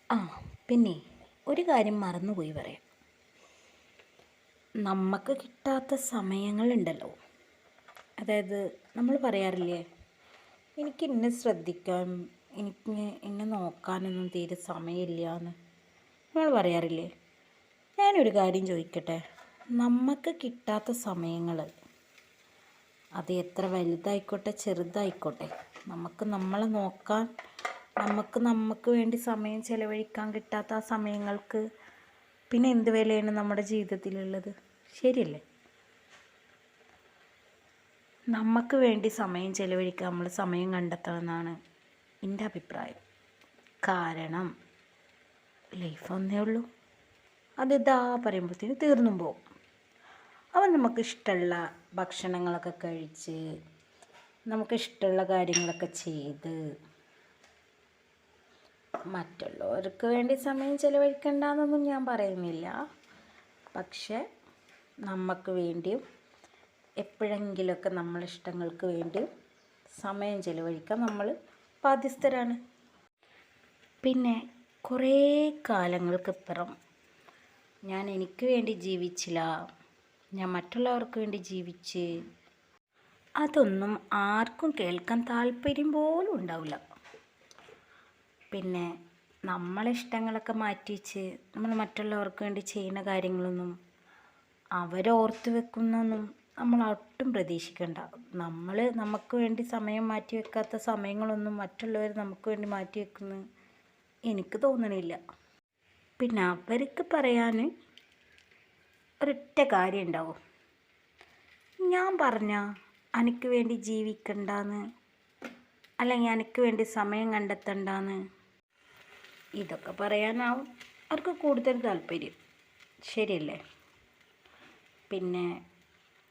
ആ പിന്നെ ഒരു കാര്യം മറന്നുപോയി പറയാം. നമുക്ക് കിട്ടാത്ത സമയങ്ങളുണ്ടല്ലോ. അതായത് നമ്മൾ പറയാറില്ലേ, എനിക്ക് ഇന്നെ ശ്രദ്ധിക്കാൻ, എനിക്ക് എന്നെ നോക്കാനൊന്നും തീരെ സമയമില്ല എന്ന് നമ്മൾ പറയാറില്ലേ. ഞാനൊരു കാര്യം ചോദിക്കട്ടെ, നമുക്ക് കിട്ടാത്ത സമയങ്ങൾ അത് എത്ര വലുതായിക്കോട്ടെ ചെറുതായിക്കോട്ടെ, നമുക്ക് നമ്മളെ നോക്കാൻ, നമുക്ക് വേണ്ടി സമയം ചിലവഴിക്കാൻ കിട്ടാത്ത ആ സമയങ്ങൾക്ക് പിന്നെ എന്ത് വിലയാണ് നമ്മുടെ ജീവിതത്തിലുള്ളത്? ശരിയല്ലേ? നമുക്ക് വേണ്ടി സമയം ചിലവഴിക്കാൻ നമ്മൾ സമയം കണ്ടെത്തണമെന്നാണ് എൻ്റെ അഭിപ്രായം. കാരണം ലൈഫ് ഒന്നേ ഉള്ളൂ, അത് ഇതാ പറയുമ്പോഴത്തേന് തീർന്നും പോകും. അപ്പം നമുക്കിഷ്ടമുള്ള ഭക്ഷണങ്ങളൊക്കെ കഴിച്ച്, നമുക്കിഷ്ടമുള്ള കാര്യങ്ങളൊക്കെ ചെയ്ത്, മറ്റുള്ളവർക്ക് വേണ്ടി സമയം ചിലവഴിക്കണ്ടെന്നൊന്നും ഞാൻ പറയുന്നില്ല. പക്ഷെ നമുക്ക് വേണ്ടിയും എപ്പോഴെങ്കിലുമൊക്കെ നമ്മളിഷ്ടങ്ങൾക്ക് വേണ്ടിയും സമയം ചിലവഴിക്കാൻ നമ്മൾ ബാധ്യസ്ഥരാണ്. പിന്നെ കുറേ കാലങ്ങൾക്കിപ്പുറം ഞാൻ എനിക്ക് വേണ്ടി ജീവിച്ചില്ല, ഞാൻ മറ്റുള്ളവർക്ക് വേണ്ടി ജീവിച്ച്, അതൊന്നും ആർക്കും കേൾക്കാൻ താല്പര്യം പോലും ഉണ്ടാവില്ല. പിന്നെ നമ്മളെ ഇഷ്ടങ്ങളൊക്കെ മാറ്റി വെച്ച് നമ്മൾ മറ്റുള്ളവർക്ക് വേണ്ടി ചെയ്യുന്ന കാര്യങ്ങളൊന്നും അവരോർത്ത് വെക്കുന്നൊന്നും നമ്മൾ ഒട്ടും പ്രതീക്ഷിക്കണ്ട. നമ്മൾ നമുക്ക് വേണ്ടി സമയം മാറ്റി വെക്കാത്ത സമയങ്ങളൊന്നും മറ്റുള്ളവർ നമുക്ക് വേണ്ടി മാറ്റി വെക്കുന്നു എനിക്ക് തോന്നണില്ല. പിന്നെ അവർക്ക് പറയാൻ ഒരൊറ്റ കാര്യം ഉണ്ടാവും, ഞാൻ പറഞ്ഞ എനിക്ക് വേണ്ടി ജീവിക്കണ്ടെന്ന്, അല്ലെങ്കിൽ എനിക്ക് വേണ്ടി സമയം കണ്ടെത്തണ്ടെന്ന്. ഇതൊക്കെ പറയാനാവും അവർക്ക് കൂടുതൽ താല്പര്യം. ശരിയല്ലേ? പിന്നെ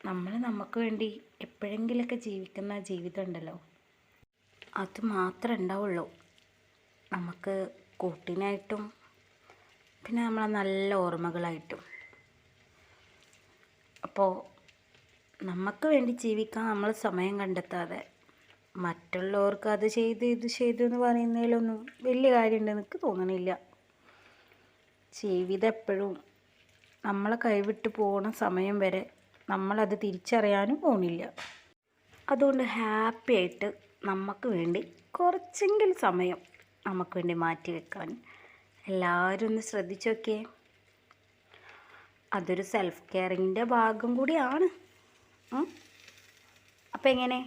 നമ്മൾ നമുക്ക് വേണ്ടി എപ്പോഴെങ്കിലുമൊക്കെ ജീവിക്കുന്ന ജീവിതം ഉണ്ടല്ലോ, അത് മാത്രമേ ഉണ്ടാവുള്ളൂ നമുക്ക് കൂട്ടിനായിട്ടും പിന്നെ നമ്മളെ നല്ല ഓർമ്മകളായിട്ടും. അപ്പോൾ നമുക്ക് വേണ്ടി ജീവിക്കാൻ നമ്മൾ സമയം കണ്ടെത്താതെ മറ്റുള്ളവർക്ക് അത് ചെയ്ത് ഇത് ചെയ്തു എന്ന് പറയുന്നതിലൊന്നും വലിയ കാര്യമുണ്ടെന്ന് എനിക്ക് തോന്നണില്ല. ജീവിതം എപ്പോഴും നമ്മളെ കൈവിട്ട് പോകുന്ന സമയം വരെ നമ്മളത് തിരിച്ചറിയാനും പോകുന്നില്ല. അതുകൊണ്ട് ഹാപ്പി ആയിട്ട് നമുക്ക് വേണ്ടി കുറച്ചെങ്കിലും സമയം നമുക്ക് വേണ്ടി മാറ്റി വെക്കാൻ എല്ലാവരും ഒന്ന് ശ്രദ്ധിച്ച് നോക്കിയേ. അതൊരു സെൽഫ് കെയറിങ്ങിൻ്റെ ഭാഗം കൂടിയാണ്. അപ്പോൾ എങ്ങനെ?